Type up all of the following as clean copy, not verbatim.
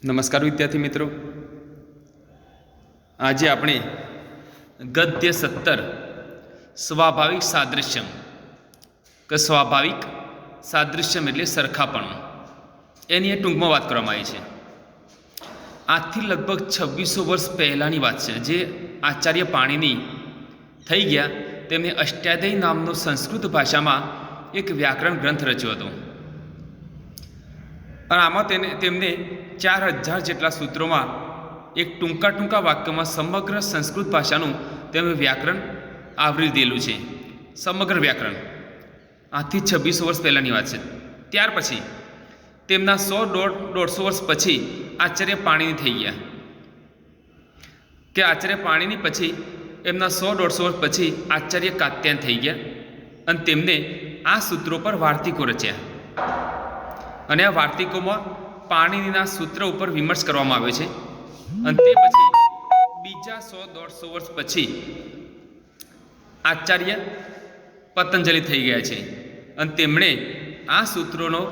નમસ્કાર વિદ્યાર્થી મિત્રો, આજે આપણે ગદ્ય 17 સ્વાભાવિક સાદૃશ્યમ કે સ્વાભાવિક સાદૃશ્યમ એટલે સરખાપણું એની ટૂંકમાં વાત કરવામાં આવી છે. આજથી લગભગ 2600 વર્ષ પહેલાંની વાત છે. જે આચાર્ય પાણીની થઈ ગયા, તેમણે અષ્ટાધ્યાયી નામનો સંસ્કૃત ભાષામાં એક વ્યાકરણ ગ્રંથ રચ્યો હતો. અને આમાં તેમને 4000 જેટલા સૂત્રોમાં એક ટૂંકા વાક્યમાં સમગ્ર સંસ્કૃત ભાષાનું તેમણે વ્યાકરણ આવરી દીધેલું છે. સમગ્ર વ્યાકરણ આજથી 2600 વર્ષ પહેલાંની વાત છે. ત્યાર પછી તેમના 100-150 વર્ષ પછી આચાર્ય પાણીની થઈ ગયા, કે આચાર્ય પાણીની પછી એમના 100-150 વર્ષ પછી આચાર્ય કાત્યાયન થઈ ગયા, અને તેમને આ સૂત્રો પર વાર્તિકો રચ્યા. અને આ વાર્તિકોમાં પાણીનીના સૂત્ર ઉપર વિમર્શ કરવામાં આવ્યો છે. અને તે પછી બીજા 100-150 વર્ષ પછી આચાર્ય પતંજલિ થઈ ગયા છે, અને તેમણે આ સૂત્રોનો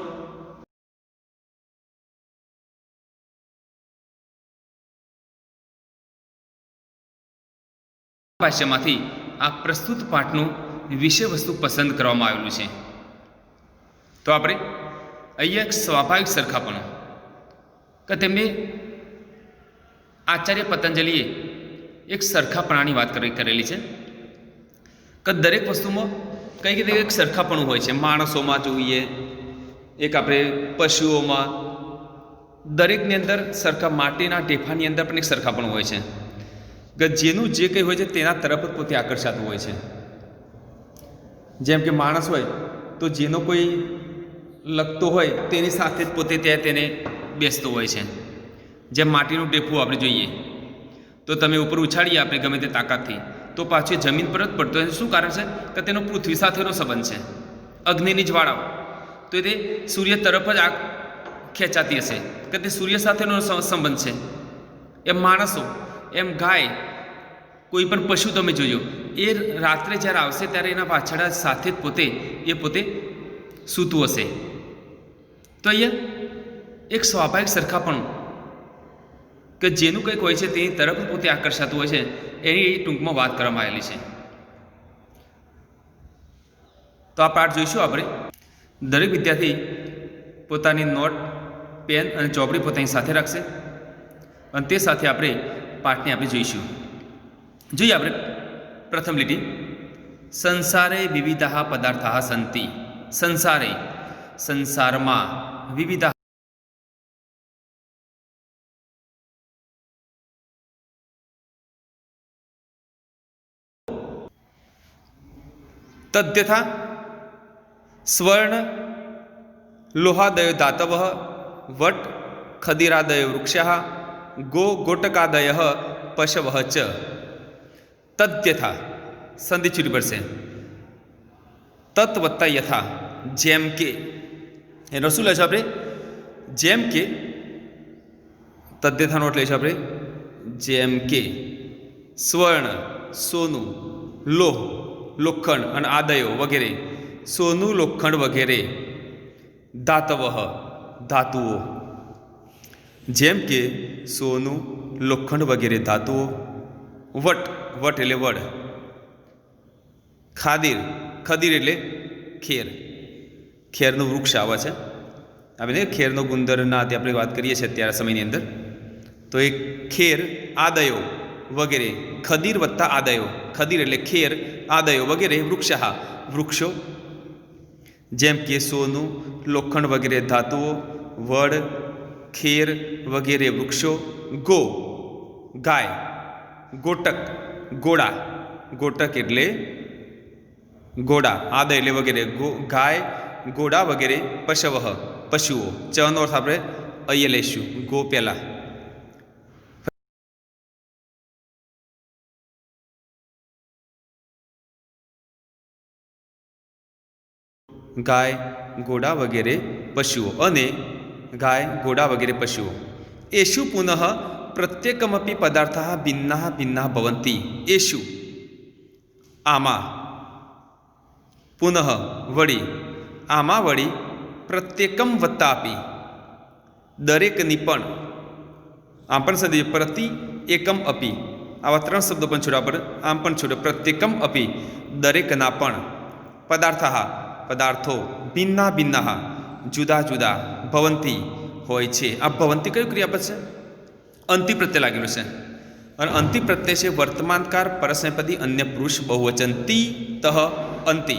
ભાષ્યમાંથી આ પ્રસ્તુત પાઠનું વિષય વસ્તુ પસંદ કરવામાં આવેલું છે. તો આપણે અહીંયા એક સ્વાભાવિક સરખાપણું કે તેમને આચાર્ય પતંજલિએ એક સરખાપણાની વાત કરેલી છે, કે દરેક વસ્તુમાં કંઈક એક સરખાપણું હોય છે. માણસોમાં જોઈએ, એક આપણે પશુઓમાં, દરેકની અંદર સરખા માટીના ઢેફાની અંદર પણ એક સરખાપણું હોય છે, કે જેનું જે કંઈ હોય છે તેના તરફ જ પોતે આકર્ષાતું હોય છે. જેમ કે માણસ હોય તો જેનો કોઈ લગતો હોય તેની સાથે જ પોતે ત્યાં તેને બેસતો હોય છે. જેમ માટીનું ટેપું આપણે જોઈએ તો તમે ઉપર ઉછાળીએ આપણે ગમે તે તાકાતથી, તો પાછું જમીન પર જ પડતો હોય. શું કારણ છે? કે તેનો પૃથ્વી સાથેનો સંબંધ છે. અગ્નિની જ્વાળાઓ તો તે સૂર્ય તરફ જ આગ ખેંચાતી હશે, કે તે સૂર્ય સાથેનો સંબંધ છે. એમ માણસો, એમ ગાય, કોઈ પણ પશુ તમે જોજો, એ રાત્રે જ્યારે આવશે ત્યારે એના પાછળ સાથે જ પોતે સૂતું હશે. તો અહીંયા એક સ્વાભાવિક સરખાપણું કે જેનું કંઈક હોય છે તેની તરફ પોતે આકર્ષાતું હોય છે, એની ટૂંકમાં વાત કરવામાં આવેલી છે. તો આ પાઠ જોઈશું આપણે. દરેક વિદ્યાર્થી પોતાની નોટ, પેન અને ચોપડી પોતાની સાથે રાખશે, અને તે સાથે આપણે પાઠને આપણે જોઈશું. જોઈએ આપણે પ્રથમ લીટી. સંસારે વિવિધા પદાર્થા સંતિ. સંસારે, સંસારમાં, વિવિધા તદ્યથા સ્વર્ણ લોહાદયો ધાતવઃ વટ ખદિરાદયો વૃક્ષઃ ગોટકાદયઃ પશવઃ ચ. તદ્યથા સંધિ છૂટી પડશે. તત્વત્તા યથા, જેમ કે. એનો શું લઈશું આપણે? જેમ કે. તદ્યથા નોટ લઈશું આપણે. જેમ કે સ્વર્ણ, સોનું, લોહ, લોખંડ અને આદયો વગેરે, સોનું, લોખંડ વગેરે, ધાતવ, ધાતુઓ. જેમ કે સોનું, લોખંડ વગેરે ધાતુઓ. વટ, વટ એટલે વડ. ખાદીર, ખદીર એટલે ખેર. ખેરનું વૃક્ષ આવે છે. આપણે ખેરનો ગુંદરના આપણે વાત કરીએ છીએ અત્યારે સમયની અંદર. તો એ ખેર, આદયો વગેરે, ખદીર વત્તા આદયો, ખદીર એટલે ખેર, આદયો વગેરે વૃક્ષ, વૃક્ષો. જેમ કે સોનું, લોખંડ વગેરે ધાતુઓ, વડ, ખેર વગેરે વૃક્ષો. ગો, ગાય. ગોટક, ઘોડા. ગોટક એટલે ઘોડા, આદય એટલે વગેરે, ગાય, ઘોડા વગેરે. પશવઃ, પશુઓ. ચનો અર્થ આપણે અહીંયા લઈશું, ગો પહેલાં. ગાય, ઘોડા વગેરે પશુઓ, અને ગાય, ઘોડા વગેરે પશુઓ. એષુ પુનઃ પ્રત્યેકમપી પદાર્થઃ ભિન્ના ભિન્ના ભવંતિ. એષુ, આમાં, પુનઃ વળી, આમાં વળી, પ્રત્યેકમ વત્તા આપી, દરેકની પણ, આમ પણ સંધિ પ્રતિ એકમ અપી, આવા 3 શબ્દો પણ છોડવા પડે. આમ પણ છોડે પ્રત્યેકમ અપી, દરેકના પણ, પદાર્થા પદાર્થો, ભિન્ના ભિન્ના જુદા જુદા, ભવંતી હોય છે. આ ભવંતી કયું ક્રિયાપદ છે? અંતિ પ્રત્યય લાગેલું છે. અને અંતિ પ્રત્યય છે વર્તમાનકાર પરસ્મયપદી અન્ય પુરુષ બહુવચન તી તહ અંતિ.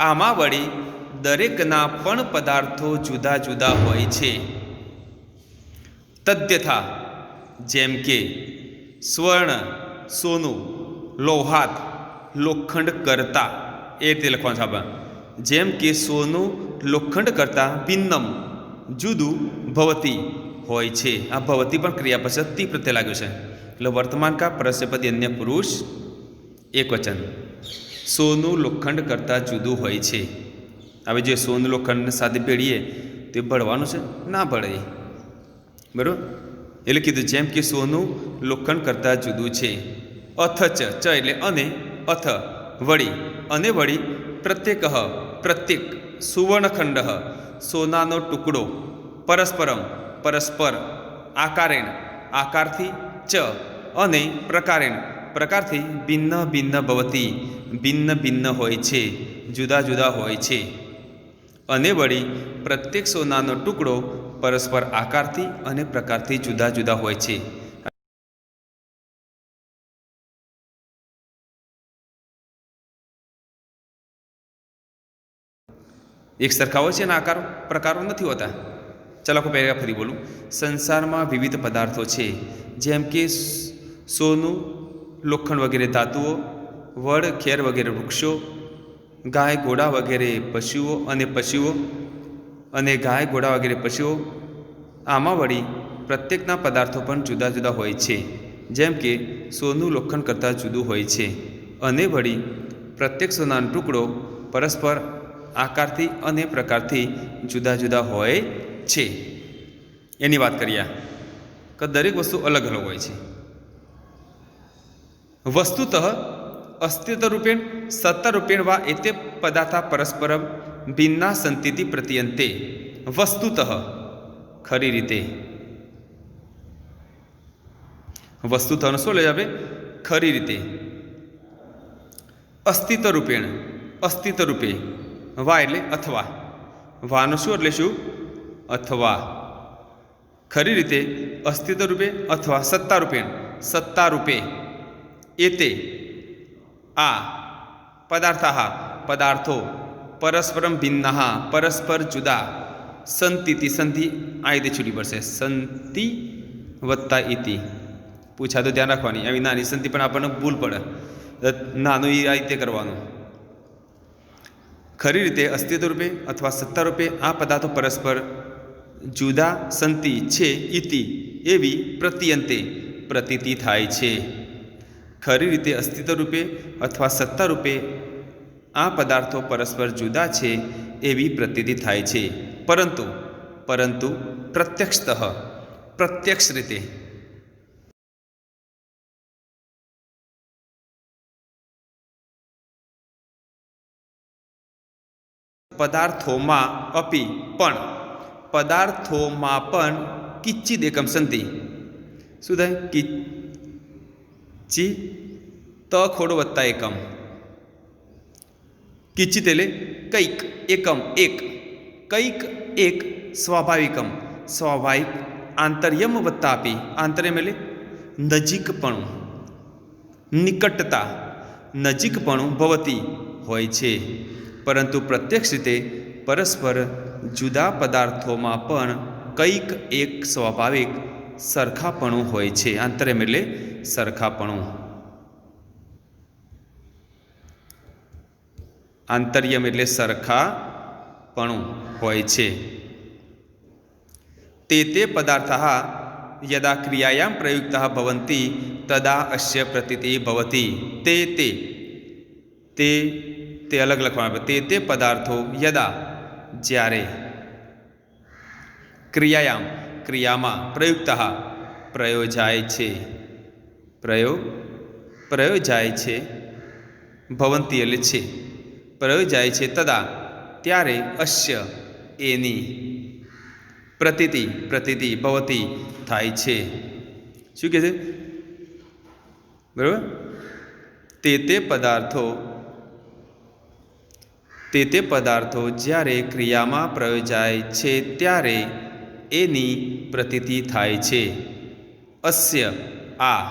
આમાં વળી દરેકના પણ પદાર્થો જુદા જુદા હોય છે. તદ્યથા જેમ કે સ્વર્ણ સોનું, લોહાત લોખંડ કરતા, એ રીતે લખવાનું છે આપણે. જેમ કે સોનું લોખંડ કરતા ભિન્નમ જુદું ભવતી હોય છે. આ ભવતી પણ ક્રિયાપદ છે, તી પ્રત્યય લાગ્યું છે. એટલે વર્તમાન કા પરસ્મયપદી અન્ય પુરુષ એક વચન. સોનું લોખંડ કરતાં જુદું હોય છે. હવે જે સોનું લોખંડ સાથે ભેળીએ તે ભળવાનું છે? ના ભળે. બરાબર? એટલે કીધું જેમ કે સોનું લોખંડ કરતાં જુદું છે. અથ ચ એટલે અને, અથ વળી, અને વળી પ્રત્યેક પ્રત્યેક, સુવર્ણખંડ સોનાનો ટુકડો, પરસ્પરમ પરસ્પર, આકારેણ આકારથી, ચ અને પ્રકારેણ પ્રકારથી, ભિન્ન ભિન્ન ભવતી ભિન્ન ભિન્ન હોય છે, જુદા જુદા હોય છે. અને વળી પ્રત્યેક સોનાનો ટુકડો પરસ્પર આકારથી અને પ્રકારથી જુદા જુદા હોય છે. એક સરખા હોય છે અને આકાર પ્રકારો નથી હોતા. ચાલો આખું પહેલાં ફરી બોલું. સંસારમાં વિવિધ પદાર્થો છે, જેમ કે સોનું લોખંડ વગેરે ધાતુઓ, વડ ખેર વગેરે વૃક્ષો, ગાય ઘોડા વગેરે પશુઓ અને ગાય ઘોડા વગેરે પશુઓ. આમાં વળી પ્રત્યેકના પદાર્થો પણ જુદા જુદા હોય છે, જેમ કે સોનું લોખંડ કરતાં જુદું હોય છે. અને વળી પ્રત્યેક સોનાનો ટુકડો પરસ્પર આકારથી અને પ્રકારથી જુદા જુદા હોય છે. એની વાત કરીએ કે દરેક વસ્તુ અલગ અલગ હોય છે. વસ્તુતઃ અસ્તિત્વરૂપેણ સત્તારૂપેણ વા એતે પદાર્થા પરસ્પરમ ભિન્ના સંતિતિ પ્રતીયન્તે. વસ્તુતઃ ખરી રીતે. વસ્તુતઃનો શું લઈ આપણે? ખરી રીતે. અસ્તિત્વરૂપેણ અસ્તિત્વરૂપે, વા એટલે અથવા, વાનું શું એટલે શું? અથવા. ખરી રીતે અસ્તિત્વ રૂપે અથવા સત્તારૂપેણ સત્તારૂપે, એતે આ, પદાર્થા પદાર્થો, પરસ્પરમ ભિન્ના પરસ્પર જુદા, સંતિતિ સંધિ આ રીતે છૂટી પડશે. સંતિ વત્તા ઇતિ. પૂછા તો ધ્યાન રાખવાની. આવી નાની સંધિ પણ આપણને ભૂલ પડે. નાનું એ આ રીતે કરવાનું. ખરી રીતે અસ્તિત્વ રૂપે અથવા સત્તારૂપે આ પદાર્થો પરસ્પર જુદા સંતિ છે, ઇતિ એવી પ્રતીયંતે પ્રતીતિ થાય છે. ખરી રીતે અસ્તિત્વ રૂપે અથવા સત્તા રૂપે આ પદાર્થો પરસ્પર જુદા છે એવી પ્રતીતિ થાય છે. પરંતુ પ્રત્યક્ષતઃ પ્રત્યક્ષ રીતે પદાર્થોમાં અપી પણ, પદાર્થોમાં પણ કિંચિદ એકમ સંતિ. શું થાય? કિંચિ ત ખોડો વત્તા એકમ. કિંચિત એટલે કંઈક, એકમ એક, કંઈક એક, સ્વાભાવિકમ સ્વાભાવિક, આંતર્યમ વત્તા આપી. આંતર્યમ એટલે નજીકપણું, નિકટતા, નજીકપણું ભવતી હોય છે. પરંતુ પ્રત્યક્ષ રીતે પરસ્પર જુદા પદાર્થોમાં પણ કંઈક એક સ્વાભાવિક સરખાપણું હોય છે. આંતર્યમ એટલે સરખાપણું. આંતર્યમ એટલે સરખાપણું હોય છે. તે પદાર્થા યદા ક્રિયાયામ પ્રયુક્તા ભવંતી તદા અસ્ય પ્રતીતિ ભવતી. તે અલગ લખવાનું. તે પદાર્થો યદા જ્યારે, ક્રિયાયામ ક્રિયામાં, પ્રયુક્તા પ્રયોજાય છે, પ્રયોજાય છે, ભવંતી એટલે છે, પ્રયોજાય છે, તદા ત્યારે, અસ્ય એની, પ્રતીતિ ભવતી થાય છે. શું કહે છે? બરાબર, તે પદાર્થો જ્યારે ક્રિયામાં પ્રયોજાય છે ત્યારે એની પ્રતીતિ થાય છે. અસ્ય આ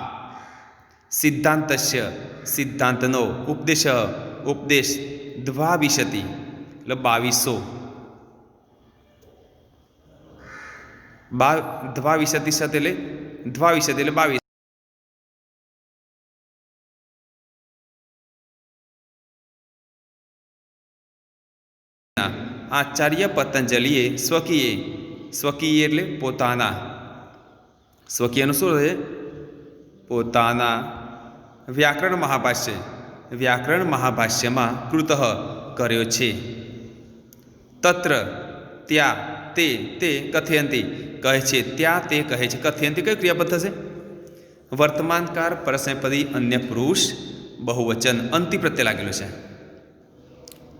સિદ્ધાંતસ્ય સિદ્ધાંતનો ઉપદેશ દ્વાવિશતિ એટલે 2200 દ્વાવિશતિ સત એટલે 22 આચાર્ય પતંજલિએ સ્વકીય એટલે પોતાના, સ્વકીયનું શું છે? પોતાના વ્યાકરણ મહાભાષ્યમાં કૃત કર્યો છે. તત્ર ત્યાં તે કથયંતી કહે છે, ત્યાં તે કહે છે. કથયંતી કઈ ક્રિયાપદ થશે? વર્તમાનકાર પરસ્મૈપદી અન્ય પુરુષ બહુવચન અંતિ પ્રત્યે લાગેલો છે.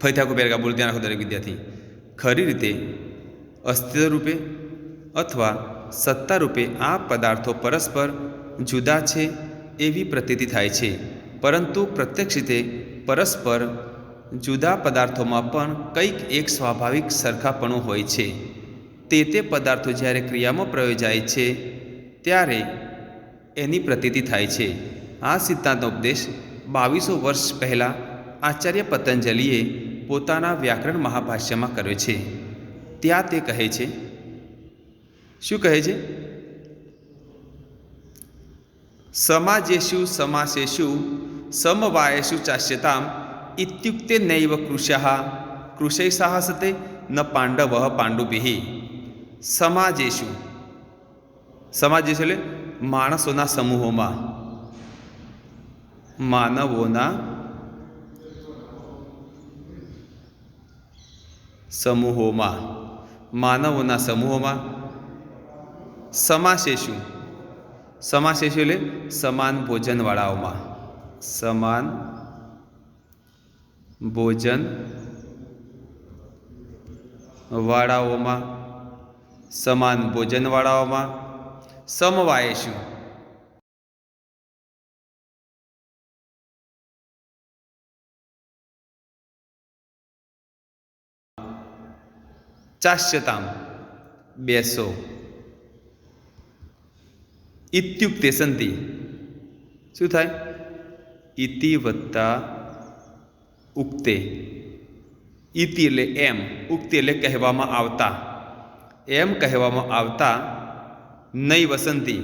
ફરીથી આખું પેરેગ્રાફ બોલ, ધ્યાન રાખો દરેક વિદ્યાર્થી. ખરી રીતે અસ્તિત્વ રૂપે અથવા સત્તા રૂપે આ પદાર્થો પરસ્પર જુદા છે એવી પ્રતીતિ થાય છે, પરંતુ પ્રત્યક્ષ રીતે પરસ્પર જુદા પદાર્થોમાં પણ કંઈક એક સ્વાભાવિક સરખાપણું હોય છે. તે પદાર્થો જ્યારે ક્રિયામાં પ્રયોજાય છે ત્યારે એની પ્રતીતિ થાય છે. આ સિદ્ધાંતનો ઉપદેશ 2200 વર્ષ પહેલાં આચાર્ય પતંજલિએ પોતાના વ્યાકરણ મહાભાષ્યમાં કર્યો છે. ત્યાં તે કહે છે, શું કહે છે? સમાજેષુ સમાસેષુ સમવાયેષુ ચાસ્યતામ ઇત્યુક્તે નૈવ કૃશૈષાઃ સતે ન પાંડવઃ પાંડુભિઃ. સમાજેષુ એટલે માણસોના સમૂહોમાં, માનવોના સમૂહોમાં સમાસેષુ એટલે સમાન ભોજનવાળાઓમાં, સમાન ભોજનવાળાઓમાં સમવાયેષુ ચાસ્યતામ બેસો. ઇત્યુક્તે સંધિ શું થાય? ઇતિ વત્તા ઉક્તે. ઇતિ એટલે એમ, ઉક્તિ એટલે કહેવામાં આવતા, એમ કહેવામાં આવતા. નૈ વસંતી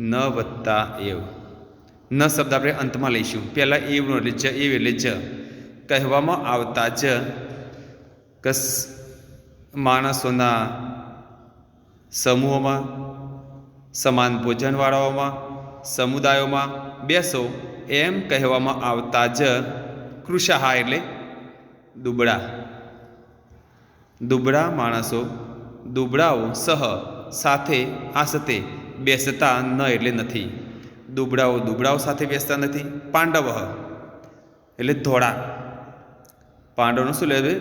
ન વત્તા એવ. ન શબ્દ આપણે અંતમાં લઈશું. પહેલાં એવનો એટલે એવ એટલે જ. કહેવામાં આવતા જ માણસોના સમૂહોમાં, સમાન ભોજનવાળાઓમાં, સમુદાયોમાં બેસો એમ કહેવામાં આવતા જ કૃશાહ એટલે દુબળા માણસો, દુબળાઓ સાથે આસતે બેસતા ન એટલે નથી. દુબળાઓ સાથે બેસતા નથી. પાંડવ એટલે ધોળા, પાંડવનું શું લેવું?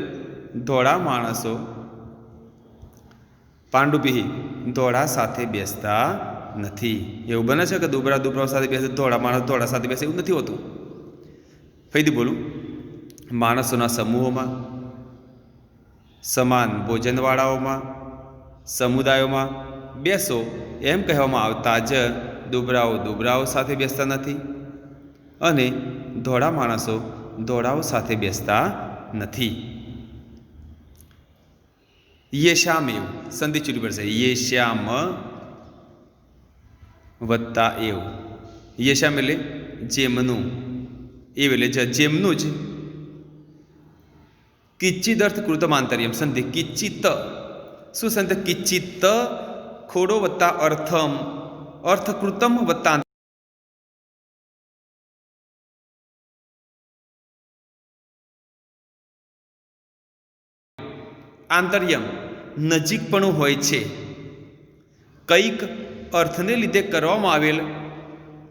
ધોળા માણસો, પાંડુભિઃ ધોળા સાથે બેસતા નથી. એવું બને છે કે દુબળાઓ સાથે બેસે, ધોળા માણસ ધોળા સાથે બેસે? એવું નથી હોતું. ફરીથી બોલું. માણસોના સમૂહોમાં, સમાન ભોજનવાળાઓમાં, સમુદાયોમાં બેસો એમ કહેવામાં આવતા જ દુબળાઓ સાથે બેસતા નથી અને ધોળા માણસો ધોળાઓ સાથે બેસતા નથી. યેશામ એવ સંધિ ચૂરી પડશે. યેશ્યામ વત્તા એવ. યેશામ એટલે જેમનું, એવ એટલે જેમનું જ. કિચ્ચિદર્થ કૃતમાંતર્યમ સંધિ. કિચ્ચિત શું સંધિ? કિચ્ચિત ખોડો વત્તા અર્થકૃતમ વત્તા આંતર્યમ નજીકપણું હોય છે. કંઈક અર્થને લીધે કરવામાં આવેલ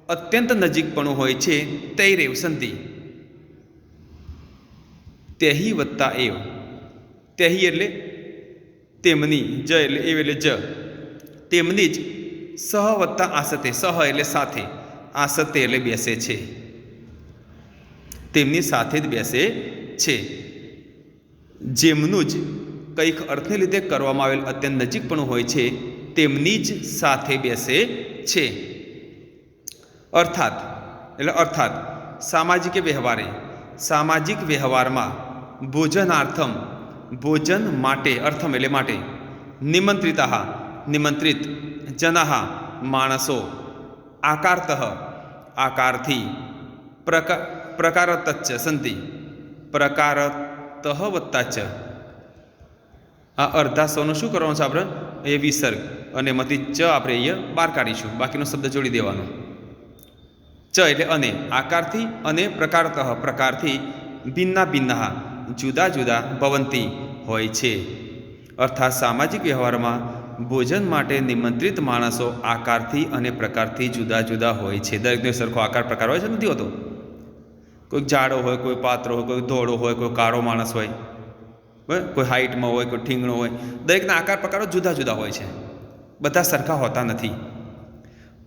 અત્યંત નજીકપણું હોય છે. તૈરેવ સંધિ. તેહી વત્તા એવ. તેહી એટલે તેમની, જ એટલે એવ એટલે જ. તેમની જ સહ વત્તા આસતે, સહ એટલે સાથે, આસતે એટલે બેસે છે, તેમની સાથે જ બેસે છે. જેમનું જ કંઈક અર્થને લીધે કરવામાં આવેલ અત્યંત નજીકપણું હોય છે તેમની જ સાથે બેસે છે. અર્થાત એટલે અર્થાત સામાજિક વ્યવહારે, સામાજિક વ્યવહારમાં ભોજનાર્થમ, ભોજન માટે, અર્થમ એટલે માટે, નિમંત્રિતા, નિમંત્રિત, જનાહ માણસો, આકારતઃ આકારથી, પ્રકારતચ્ચ સંતિ, પ્રકારતઃ વત્તા ચ. આ અર્ધા સૌનું શું કરવાનું છે આપણે? એ વિસર્ગ અને એમાંથી ચ આપણે અહીંયા બહાર કાઢીશું, બાકીનો શબ્દ જોડી દેવાનો. ચ એટલે અને, આકારથી અને પ્રકારતઃ પ્રકારથી, ભિન્ના ભિન્ના જુદા જુદા, ભવંતી હોય છે. અર્થાત સામાજિક વ્યવહારમાં ભોજન માટે નિમંત્રિત માણસો આકારથી અને પ્રકારથી જુદા જુદા હોય છે. દરેકનો સરખો આકાર પ્રકાર હોય છે નથી હોતો. કોઈક જાડો હોય, કોઈ પાતળો હોય, કોઈ ધોળો હોય, કોઈ કાળો માણસ હોય, કોઈ હાઇટમાં હોય, કોઈ ઠીંગણો હોય. દરેકના આકાર પ્રકારો જુદા જુદા હોય છે, બધા સરખા હોતા નથી.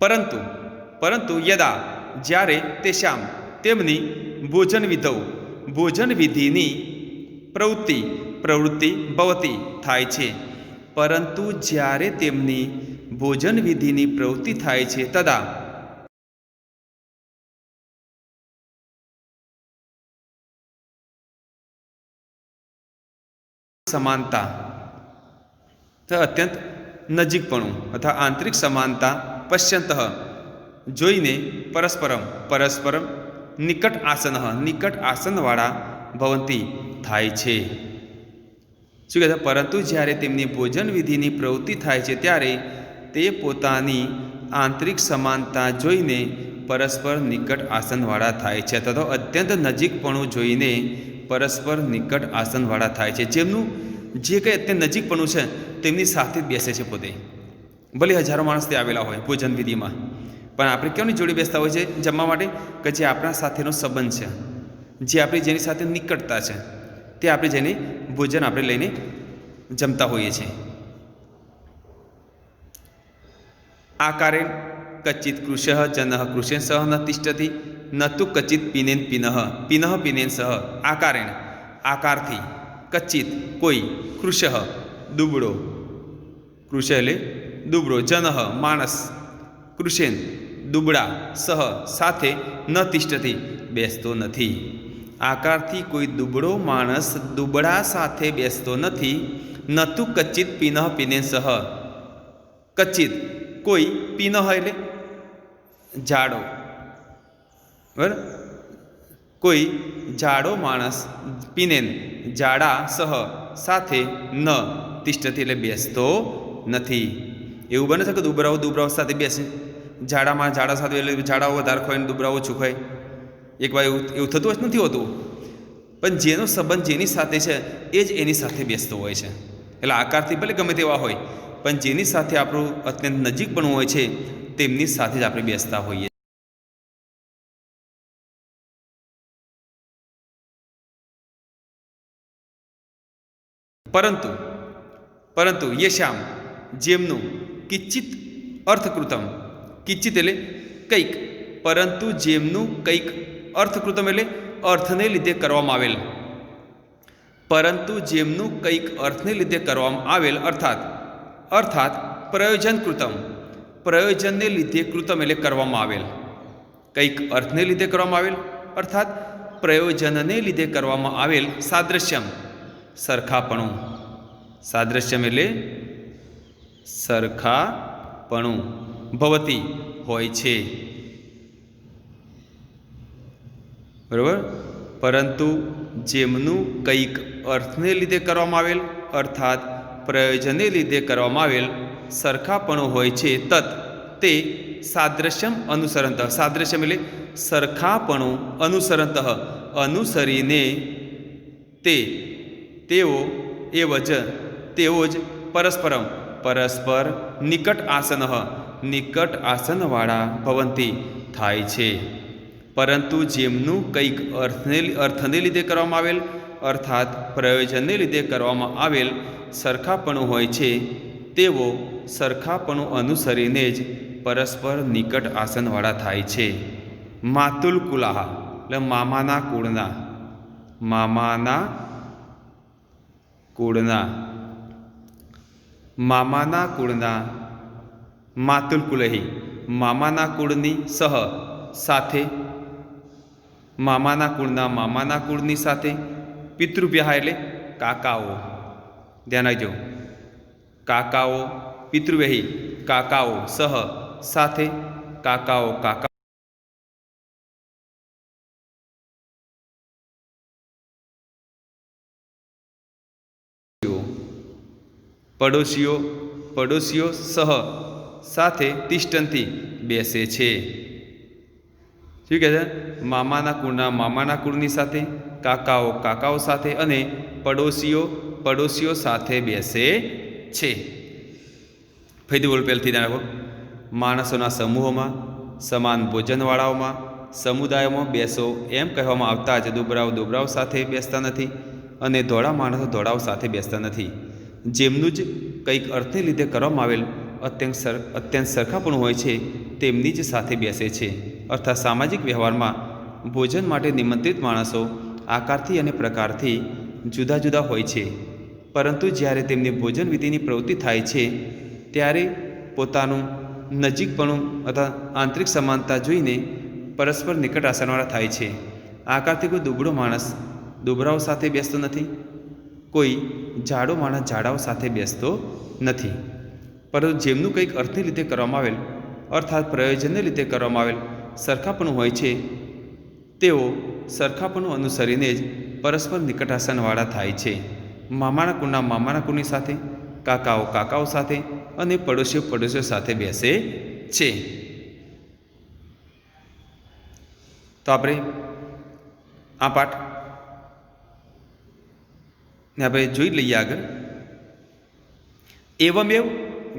પરંતુ પરંતુ યદા જ્યારે તે શ્યામ તેમની ભોજન વિધૌ, ભોજન વિધિની પ્રવૃત્તિ ભવતી થાય છે. પરંતુ જ્યારે તેમની ભોજન વિધિની પ્રવૃત્તિ થાય છે તદા સમાનતા, અત્યંત નજીકપણું અથવા આંતરિક સમાનતા પશ્યંત જોઈને પરસ્પરમ પરસ્પરમ નિકટ આસન, નિકટ આસનવાળા ભવંતી થાય છે. શું કહે છે? પરંતુ જ્યારે તેમની ભોજન વિધિની પ્રવૃત્તિ થાય છે ત્યારે તે પોતાની આંતરિક સમાનતા જોઈને પરસ્પર નિકટ આસનવાળા થાય છે, અથવા તો અત્યંત નજીકપણું જોઈને પરસ્પર નિકટ આસનવાળા થાય છે. જેમનું જે કંઈ અત્યંત નજીકપણું છે તેમની સાથે જ બેસે છે પોતે. ભલે હજારો માણસ ત્યાં આવેલા હોય ભોજન વિધિમાં, પણ આપણે કેમની જોડી બેસતા હોય છે જમવા માટે? કે જે આપણા સાથેનો સંબંધ છે, જે આપણી જેની સાથે નિકટતા છે, તે આપણે જેને ભોજન આપણે લઈને જમતા હોઈએ છીએ. આકારે કચિત કૃશ જન કૃષેન સહ ન તિષ્ઠતિ ન તુ કચિત પિનેન પિનઃ પિનઃ પિનેન સહ. આકારેણ આકારથી, કચિત કોઈ, કૃશ દુબળો, કૃષ એટલે દુબળો, જન માણસ, કૃષેન દુબળા, સહ સાથે, ન તિષ્ઠતિ બેસતો નથી. આકારથી કોઈ દુબળો માણસ દુબળા સાથે બેસતો નથી. ન તુ કચિત પિનઃ પિનેન સહ, કચિત કોઈ, પિનઃ એટલે જાડો, બરાબર, કોઈ જાડો માણસ, પિનેન જાડા, સહ સાથે, ન તિષ્ઠતિ એટલે બેસતો નથી. એવું બને છે કે દુબરાઓ સાથે બેસે? જાડામાં જાડા સાથે એટલે જાડાઓ વધારે ખોય ને દુબરાઓ ઓછું ખાય? એક વાર એવું થતું જ નથી હોતું. પણ જેનો સંબંધ જેની સાથે છે એ જ એની સાથે બેસતો હોય છે. એટલે આકારથી ભલે ગમે તેવા હોય, પણ જેની સાથે આપણું અત્યંત નજીકપણું હોય છે તેમની સાથે જ આપણે બેસતા હોઈએ. પરંતુ પરંતુ યશામ જેમનું કિંચિત અર્થકૃતમ, કિંચિત એટલે કંઈક, પરંતુ જેમનું કંઈક અર્થકૃતમ એટલે અર્થને લીધે કરવામાં આવેલ, પરંતુ જેમનું કંઈક અર્થને લીધે કરવામાં આવેલ, અર્થાત પ્રયોજન કૃતમ, પ્રયોજનને લીધે કૃતમ એટલે કરવામાં આવેલ, કંઈક અર્થને લીધે કરવામાં આવેલ અર્થાત પ્રયોજનને લીધે કરવામાં આવેલ. સાદ્રશ્યમ સરખાપણું, સાદ્રશ્યમ એટલે સરખાપણું, ભવતી હોય છે, બરાબર. પરંતુ જેમનું કંઈક અર્થને લીધે કરવામાં આવેલ અર્થાત પ્રયોજનને લીધે કરવામાં આવેલ સરખાપણું હોય છે. તત તે સાદ્રશ્યમ અનુસરંત, સાદ્રશ્યમ એટલે સરખાપણું, અનુસરંત અનુસરીને, તેઓ જ પરસ્પરમ પરસ્પર નિકટ આસન, નિકટ આસનવાળા ભવંતી થાય છે. પરંતુ જેમનું કંઈક અર્થને લીધે કરવામાં આવેલ અર્થાત પ્રયોજનને લીધે કરવામાં આવેલ સરખાપણું હોય છે તેઓ સરખાપણું અનુસરીને જ પરસ્પર નિકટ આસનવાળા થાય છે. માતુલ કુલાહ એટલે મામાના કુળના, મામાના કુળના, મામાના કુળના, માતુલ કુલહી મામાના કુળની સહ સાથે, મામાના કુળની સાથે, પિતૃવ્યાહ એટલે કાકાઓ, ધ્યાન રાખજો, કાકાઓ, પિતૃવ્યહી કાકાઓ, સહ સાથે, કાકાઓ કાકા, પડોશીઓ, પડોશીઓ સહ સાથે તિષ્ઠંતી બેસે છે. શું કહે છે? મામાના કુળની સાથે, કાકાઓ કાકાઓ સાથે અને પડોશીઓ સાથે બેસે છે. ફરીથી બોલ, પહેલથી ધ્યાન રાખો. માણસોના સમૂહોમાં, સમાન ભોજનવાળાઓમાં, સમુદાયોમાં બેસો એમ કહેવામાં આવતા જ દુબરાઓ સાથે બેસતા નથી અને ધોળા માણસો ધોળાઓ સાથે બેસતા નથી. જેમનું જ કંઈક અર્થને લીધે કરવામાં આવેલ અત્યંત સરખાપણું હોય છે તેમની જ સાથે બેસે છે. અર્થાત સામાજિક વ્યવહારમાં ભોજન માટે નિમંત્રિત માણસો આકારથી અને પ્રકારથી જુદા જુદા હોય છે, પરંતુ જ્યારે તેમની ભોજન વિધિની પ્રવૃત્તિ થાય છે ત્યારે પોતાનું નજીકપણું અથવા આંતરિક સમાનતા જોઈને પરસ્પર નિકટ આસનવાળા થાય છે. આકારથી કોઈ દુબળો માણસ દુબળાઓ સાથે બેસતો નથી, કોઈ જાડો માણસ જાડાઓ સાથે બેસતો નથી, પરંતુ જેમનું કંઈક અર્થને લીધે કરવામાં આવેલ અર્થાત પ્રયોજનને લીધે કરવામાં આવેલ સરખાપણું હોય છે તેઓ સરખાપણું અનુસરીને જ પરસ્પર નિકટાસનવાળા થાય છે. મામાના કુળની સાથે, કાકાઓ સાથે અને પડોશીઓ સાથે બેસે છે. તો આપણે આ પાઠ ને આપણે જોઈ લઈએ આગળ. એવમેવ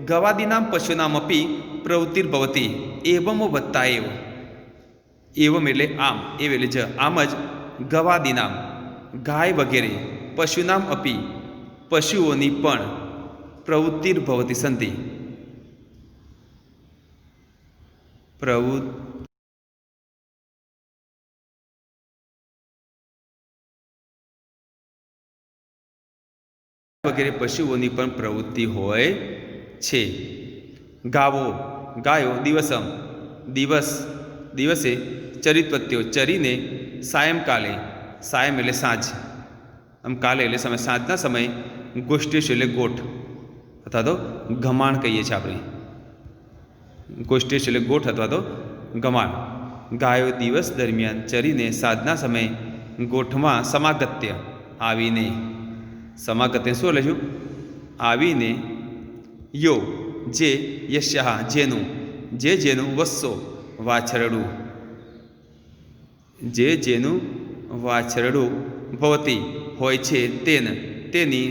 ગવાદીનામ પશુનામપી પ્રવૃત્તિર્ભવતી એવમો વત્તા એવ. એવમ એટલે આમ, એવ એટલે જ, આમ જ ગવાદીનામ ગાય વગેરે, પશુનામ અપી પશુઓની પણ, પ્રવૃત્તિર્ભવતી સંતિ વગેરે પશુઓની પણ પ્રવૃત્તિ હોય છે. ગાયો દિવસે ચરિતપત્યો ચરીને સાયંકાલે, સાયમ એટલે સાંજ, આમ કાલે એટલે સમય, સાંજના સમયે ગોષ્ઠેશ એટલે ગોઠ અથવા તો ગમાણ કહીએ છીએ આપણે, ગોષ્ઠેશ એટલે ગોઠ અથવા તો ગમાણ. ગાયો દિવસ દરમિયાન ચરીને સાંજના સમયે ગોઠમાં સમાગત્ય આવીને, સમાગત્ય શું લઈશું? આવીને યો જે યશ્યાહ જેનું વસ્સો વાછરડું, જેનું વાછરડું ભવતી હોય છે તેની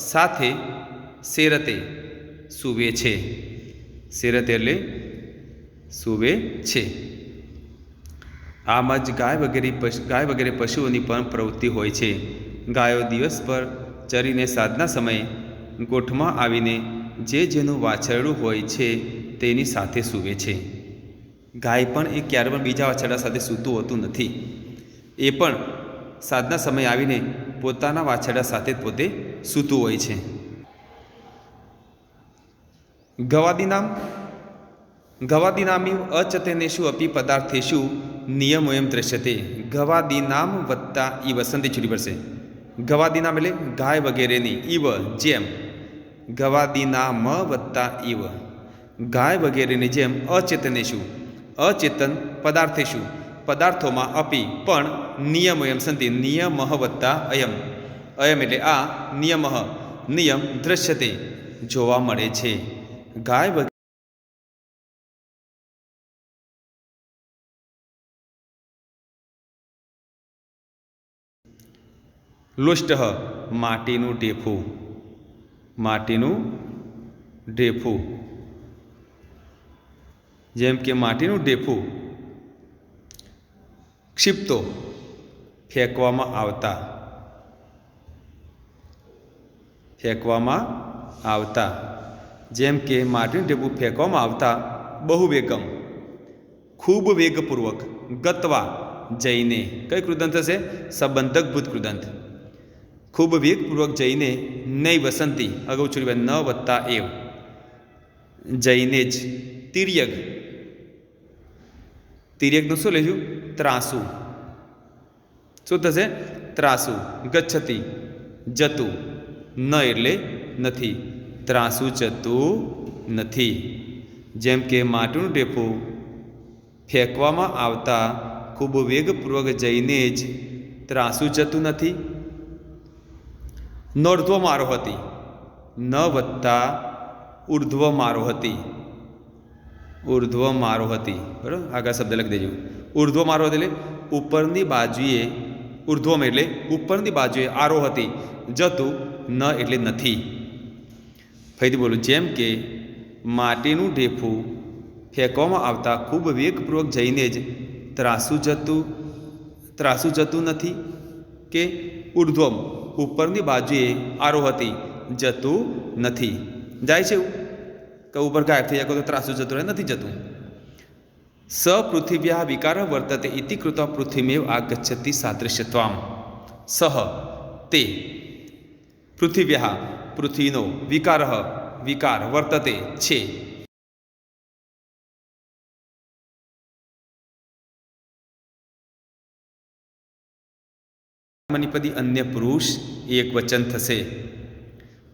સાથે શેરતે સૂવે છે. શેરતે એટલે સૂવે છે. આમ જ ગાય વગેરે પશુઓની પણ પ્રવૃત્તિ હોય છે. ગાયો દિવસ પર ચરીને સાંજના સમયે ગોઠમાં આવીને જેનું વાછરડું હોય છે તેની સાથે સૂવે છે. ગાય પણ એ ક્યારે પણ બીજા વાછરડા સાથે સૂતું હોતું નથી, એ પણ સાંજના સમયે આવીને પોતાના વાછરડા સાથે જ પોતે સૂતું હોય છે. ગવાદીનામી અચતનેષુ અપી પદાર્થેષુ નિયમોયમ દ્રશ્યતે. ગવાદીનામ વત્તા ઈવ સંધિ છૂટી પડશે. ગવાદીનામ એટલે ગાય વગેરેની, ઈવ જેમ, ગવાદીનામ વત્તા ઈવ ગાય વગેરેની જેમ, અચેતન પદાર્થોમાં અપી પણ, નિયમોયમ સંધિ નિયમઃ વત્તા અયમ એટલે આ નિયમ દ્રશ્યતે જોવા મળે છે. ગાય વગેરે લુષ્ટ માટીનું ઢેફું, જેમ કે માટીનું ઢેફું. ક્ષિપ્તો ફેંકવામાં આવતા. જેમ કે માટીનું ઢેફું ફેંકવામાં આવતા બહુ વેગમ, ખૂબ વેગપૂર્વક, ગત્વા જઈને, કઈ કૃદંત થશે? સંબંધકભૂત કૃદંત. ખૂબ વેગપૂર્વક જઈને નહીં વસંતી, અગાઉ છોડી ન વત્તા એવ, જઈને જ. તિર્યક, તિર્યકનું શું લઈશું? ત્રાસુ. શું થશે? ત્રાસુ. ગચ્છતી, જતું, ન એટલે નથી, ત્રાસુ જતું નથી. જેમ કે માટીનું ઢેફું ફેંકવામાં આવતા ખૂબ વેગપૂર્વક જઈને જ ત્રાસુ જતું નથી. નોર્ધ્વ મારો હતી, ન વત્તા ઉર્ધ્વ મારો હતી, ઉર્ધ્વ મારો હતી. બરાબર, આગળ શબ્દ લખી દેજો. ઉર્ધ્વ મારો હતી એટલે ઉપરની બાજુએ, ઉર્ધ્વમ એટલે ઉપરની બાજુએ, આરો હતી, જતું, ન એટલે નથી. ફરીથી બોલું. જેમ કે માટીનું ઢેફું ફેંકવામાં આવતા ખૂબ વેગપૂર્વક જઈને જ ત્રાસુ જતું નથી, કે ઉર્ધ્વમ ઉપરની બાજુએ આરો હતી, જતું નથી. જાય છે એવું કે ઉપર ગાયબ થઈ જાય તો ત્રાસુ જતું રહે, નથી જતું. સ પૃથિવ્યા વિકાર વર્તતે ઇતિ કૃત્વા પૃથ્વીમેવ આગચ્છતિ સાદૃશ્યત્વામ. સહ તે પૃથિવ્યા પૃથ્વીનો વિકાર વર્તતે છે. મનિપદી અન્ય પુરુષ એક વચન થશે.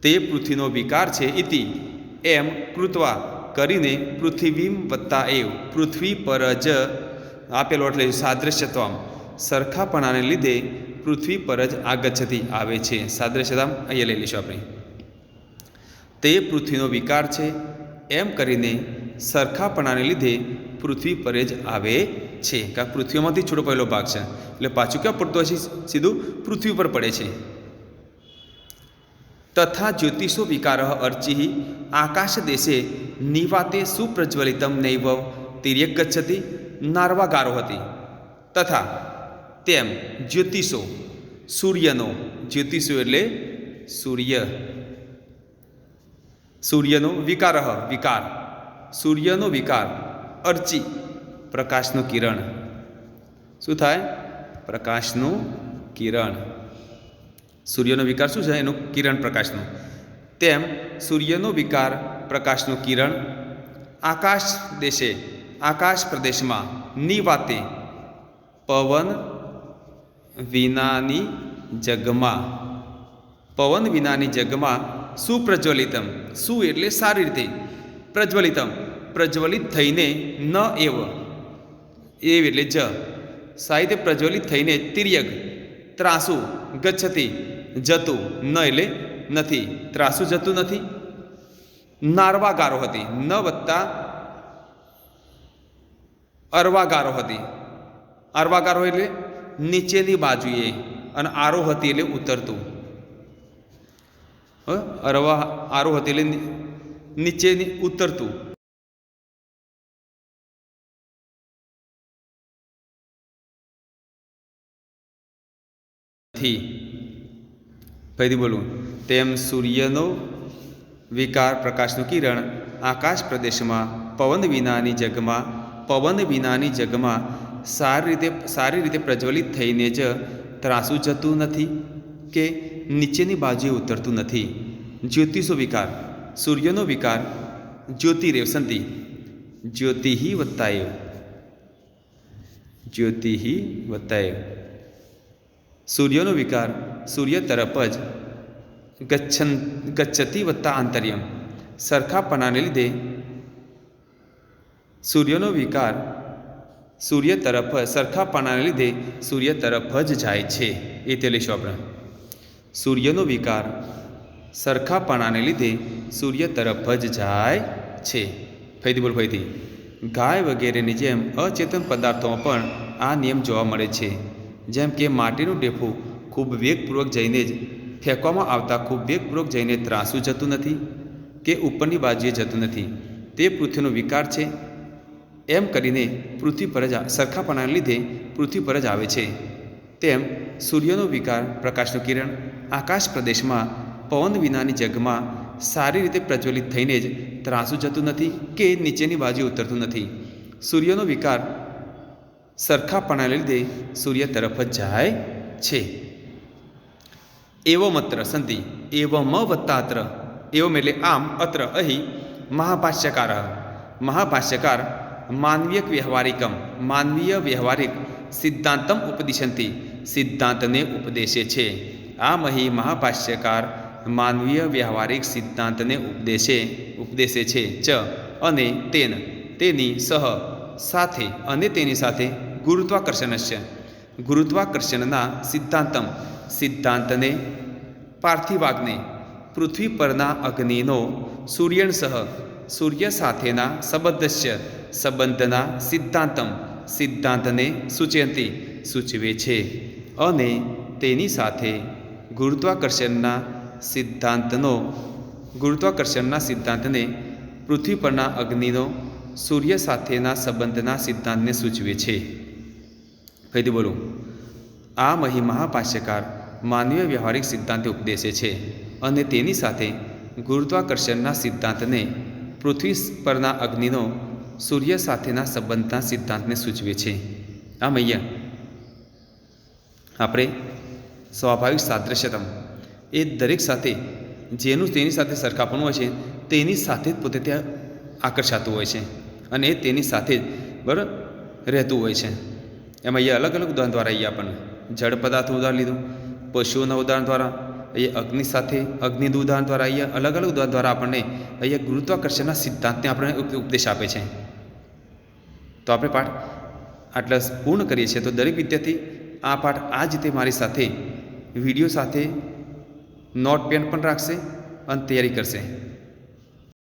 તે પૃથ્વીનો વિકાર છે. ઇતિ એમ કૃત્વા કરીને પૃથ્વીમ વત્તા એવ, પૃથ્વી પર જ આપેલો એટલે સાદૃશ્યત્વમ સરખાપણાને લીધે પૃથ્વી પર જ આગચ્છતિ આવે છે. સાદૃશ્યતામ અહીંયા લઈ લઈશું આપણે. તે પૃથ્વીનો વિકાર છે એમ કરીને સરખાપણાને લીધે પૃથ્વી પર જ આવે છે. કારણ પૃથ્વીમાંથી છૂટો પહેલો ભાગ છે એટલે પાછું ક્યાં પડતું હશે? સીધું પૃથ્વી પર પડે છે. તથા જ્યોતિષો વિકાર અર્ચિ આકાશ દેશે નિવાતે સુપ્રજ્વલિતમ નૈવ તિર્યક ગચ્છતિ, નાર્વાગારો હતી. તથા તેમ જ્યોતિષો, સૂર્યનો, જ્યોતિષો એટલે સૂર્યનો વિકાર, સૂર્યનો વિકાર, અર્ચિ પ્રકાશનું કિરણ. શું થાય? પ્રકાશનું કિરણ. સૂર્યનો વિકાર શું છે? એનું કિરણ પ્રકાશનું. તેમ સૂર્યનો વિકાર પ્રકાશનું કિરણ આકાશ દેશે, આકાશ પ્રદેશમાં, નિવાતે પવન વિનાની જગમાં, સુપ્રજ્વલિતમ, સુ એટલે સારી રીતે, પ્રજ્વલિતમ પ્રજ્વલિત થઈને, ન એવ એટલે જ, સારી રીતે પ્રજ્વલિત થઈને, તિર્યક ત્રાસુ, ગચ્છતિ જતું, ન એટલે નથી, ત્રાસુ જતું નથી. નાર્વાગારો હતી, ન વત્તા અર્વાગારો હતી. અર્વાગારો એટલે નીચેની બાજુએ, અને આરો હતી એટલે ઉતરતું. આરો હતી એટલે નીચેની ઉતરતું. ફરીથી બોલું. તેમ સૂર્યનો વિકાર પ્રકાશનું કિરણ આકાશ પ્રદેશમાં પવન વિનાની જગમાં સારી રીતે પ્રજ્વલિત થઈને જ ત્રાસુ જતું નથી કે નીચેની બાજુએ ઉતરતું નથી. જ્યોતિષો વિકાર, સૂર્યનો વિકાર, જ્યોતિરેવ સંતિ, જ્યોતિહિ વત્તાએવ, સૂર્યનો વિકાર સૂર્ય તરફ જ, ગચ્છતિ વત્તા આંતર્યમ સરખાપણાને લીધે સૂર્યનો વિકાર સરખાપણાને લીધે સૂર્ય તરફ જ જાય છે. એ તે લઈશું આપણે. સૂર્યનો વિકાર સરખાપણાને લીધે સૂર્ય તરફ જ જાય છે. ફરીથી ગાય વગેરેની જેમ અચેતન પદાર્થોમાં પણ આ નિયમ જોવા મળે છે. જેમ કે માટીનું ઢેફું ખૂબ વેગપૂર્વક જઈને જ ફેંકવામાં આવતા ખૂબ વેગપૂર્વક જઈને ત્રાસુ જતું નથી કે ઉપરની બાજુએ જતું નથી, તે પૃથ્વીનો વિકાર છે એમ કરીને પૃથ્વી પર જ સરખાપણાને લીધે પૃથ્વી પર જ આવે છે. તેમ સૂર્યનો વિકાર પ્રકાશનું કિરણ આકાશ પ્રદેશમાં પવન વિનાની જગમાં સારી રીતે પ્રજ્વલિત થઈને જ ત્રાંસું જતું નથી કે નીચેની બાજુ ઉતરતું નથી. સૂર્યનો વિકાર સરખાપણાને લીધે સૂર્ય તરફ જ જાય છે. એવો મત્ર સંધિ એવમ વત્તા અત્ર. એવમ એટલે આમ, અત્ર અહીં, મહાભાષ્યકાર માનવીય વ્યવહારિક સિદ્ધાંતમ ઉપદિશંતિ, સિદ્ધાંતને ઉપદેશે છે. આમ અહીં મહાભાષ્યકાર માનવીય વ્યવહારિક સિદ્ધાંતને ઉપદેશે છે. ચ અને તેની સાથે ગુરુત્વાકર્ષણસ્ય, ગુરુત્વાકર્ષણના સિદ્ધાંતને પાર્થિવાગ્ને, પૃથ્વી પરના અગ્નિનો સૂર્ય સાથેના સંબંધના સિદ્ધાંતને સૂચવે છે. અને તેની સાથે ગુરુત્વાકર્ષણના સિદ્ધાંતને પૃથ્વી પરના અગ્નિનો સૂર્ય સાથેના સંબંધના સિદ્ધાંતને સૂચવે છે. ફરીથી બોલું. આ મહાભાષ્યકાર માનવીય વ્યવહારિક સિદ્ધાંતે ઉપદેશે છે અને તેની સાથે ગુરુત્વાકર્ષણના સિદ્ધાંતને પૃથ્વી પરના અગ્નિનો સૂર્ય સાથેના સંબંધના સિદ્ધાંતને સૂચવે છે. આમ અહીંયા આપણે સ્વાભાવિક સાદૃશ્યતમ એ દરેક સાથે તેની સાથે સરખાપણું હોય છે તેની સાથે જ પોતે ત્યાં આકર્ષાતું હોય છે અને એ તેની સાથે જ બરાબર રહેતું હોય છે. એમાં અહીંયા અલગ અલગ ઉદાહરણ દ્વારા અહીંયા આપણને જળ પદાર્થનું ઉદાહરણ લીધું, પશુઓના ઉદાહરણ દ્વારા, અહીંયા અગ્નિનું ઉદાહરણ દ્વારા, અહીંયા અલગ અલગ ઉદાહરણ દ્વારા આપણને અહીંયા ગુરુત્વાકર્ષણના સિદ્ધાંતને આપણે ઉપદેશ આપે છે. તો આપણે પાઠ આટલા પૂર્ણ કરીએ છીએ. તો દરેક વિદ્યાર્થી આ પાઠ આ જ રીતે મારી સાથે વિડીયો સાથે નોટ પેન પણ રાખશે અને તૈયારી કરશે.